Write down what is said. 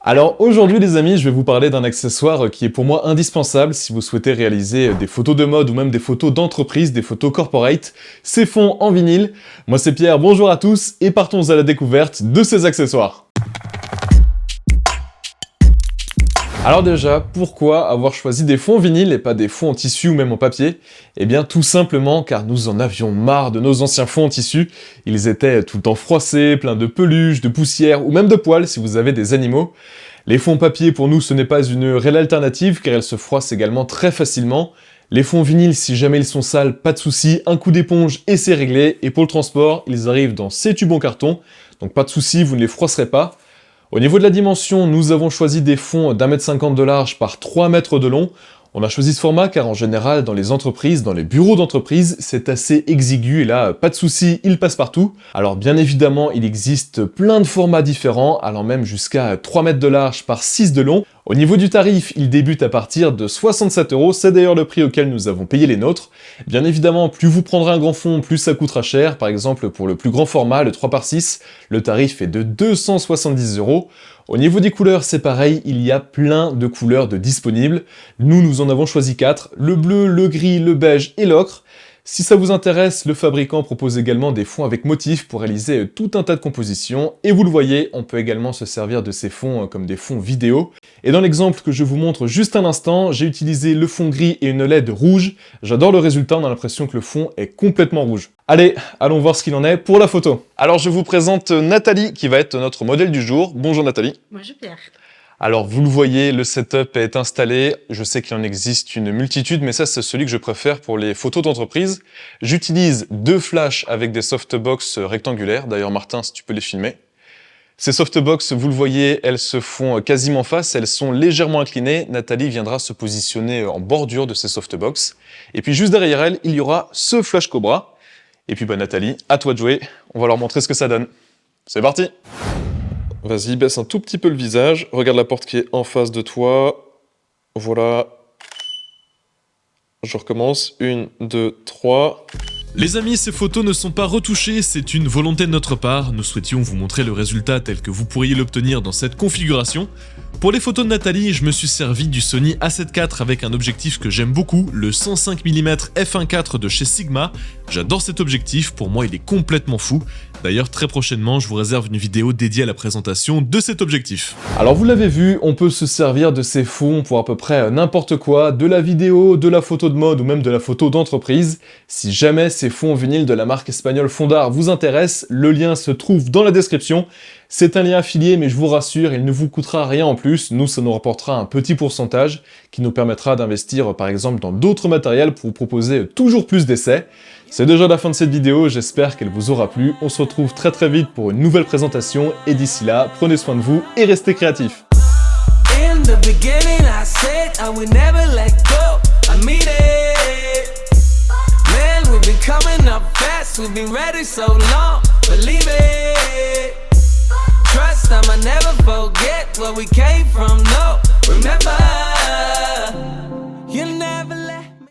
Alors aujourd'hui les amis, je vais vous parler d'un accessoire qui est pour moi indispensable si vous souhaitez réaliser des photos de mode ou même des photos d'entreprise, des photos corporate, ces fonds en vinyle. Moi c'est Pierre, bonjour à tous et partons à la découverte de ces accessoires. Alors déjà, pourquoi avoir choisi des fonds en vinyle et pas des fonds en tissu ou même en papier? Eh bien tout simplement car nous en avions marre de nos anciens fonds en tissu. Ils étaient tout le temps froissés, pleins de peluches, de poussière ou même de poils si vous avez des animaux. Les fonds en papier pour nous ce n'est pas une réelle alternative car elles se froissent également très facilement. Les fonds en vinyle, si jamais ils sont sales, pas de souci, un coup d'éponge et c'est réglé. Et pour le transport, ils arrivent dans ces tubes en carton, donc pas de souci, vous ne les froisserez pas. Au niveau de la dimension, nous avons choisi des fonds d'1,50 m de large par 3 mètres de long. On a choisi ce format car en général, dans les entreprises, dans les bureaux d'entreprise, c'est assez exigu et là, pas de souci, il passe partout. Alors bien évidemment, il existe plein de formats différents, allant même jusqu'à 3 mètres de large par 6 de long. Au niveau du tarif, il débute à partir de 67 €, c'est d'ailleurs le prix auquel nous avons payé les nôtres. Bien évidemment, plus vous prendrez un grand fond, plus ça coûtera cher. Par exemple, pour le plus grand format, le 3x6, le tarif est de 270 €. Au niveau des couleurs, c'est pareil, il y a plein de couleurs de disponibles. Nous en avons choisi 4, le bleu, le gris, le beige et l'ocre. Si ça vous intéresse, le fabricant propose également des fonds avec motifs pour réaliser tout un tas de compositions. Et vous le voyez, on peut également se servir de ces fonds comme des fonds vidéo. Et dans l'exemple que je vous montre juste un instant, j'ai utilisé le fond gris et une LED rouge. J'adore le résultat, on a l'impression que le fond est complètement rouge. Allez, allons voir ce qu'il en est pour la photo. Alors je vous présente Nathalie qui va être notre modèle du jour. Bonjour Nathalie. Bonjour Pierre. Alors vous le voyez, le setup est installé. Je sais qu'il en existe une multitude, mais ça c'est celui que je préfère pour les photos d'entreprise. J'utilise 2 flashs avec des softbox rectangulaires. D'ailleurs Martin, si tu peux les filmer. Ces softbox, vous le voyez, elles se font quasiment face, elles sont légèrement inclinées. Nathalie viendra se positionner en bordure de ces softbox. Et puis juste derrière elle, il y aura ce flash Cobra. Et puis Nathalie, à toi de jouer. On va leur montrer ce que ça donne. C'est parti! Vas-y, baisse un tout petit peu le visage. Regarde la porte qui est en face de toi. Voilà. Je recommence. 1, 2, 3... Les amis, ces photos ne sont pas retouchées, c'est une volonté de notre part. Nous souhaitions vous montrer le résultat tel que vous pourriez l'obtenir dans cette configuration. Pour les photos de Nathalie, je me suis servi du Sony A7 IV avec un objectif que j'aime beaucoup, le 105 mm f1.4 de chez Sigma. J'adore cet objectif, pour moi il est complètement fou. D'ailleurs, très prochainement, je vous réserve une vidéo dédiée à la présentation de cet objectif. Alors vous l'avez vu, on peut se servir de ces fonds pour à peu près n'importe quoi, de la vidéo, de la photo de mode ou même de la photo d'entreprise. Si jamais ces fonds en vinyle de la marque espagnole Fondar vous intéressent, le lien se trouve dans la description. C'est un lien affilié, mais je vous rassure, il ne vous coûtera rien en plus. Nous, ça nous rapportera un petit pourcentage qui nous permettra d'investir par exemple dans d'autres matériels pour vous proposer toujours plus d'essais. C'est déjà la fin de cette vidéo, j'espère qu'elle vous aura plu. On se retrouve très très vite pour une nouvelle présentation et d'ici là, prenez soin de vous et restez créatifs. Trust, I'ma never forget where we came from, no. Remember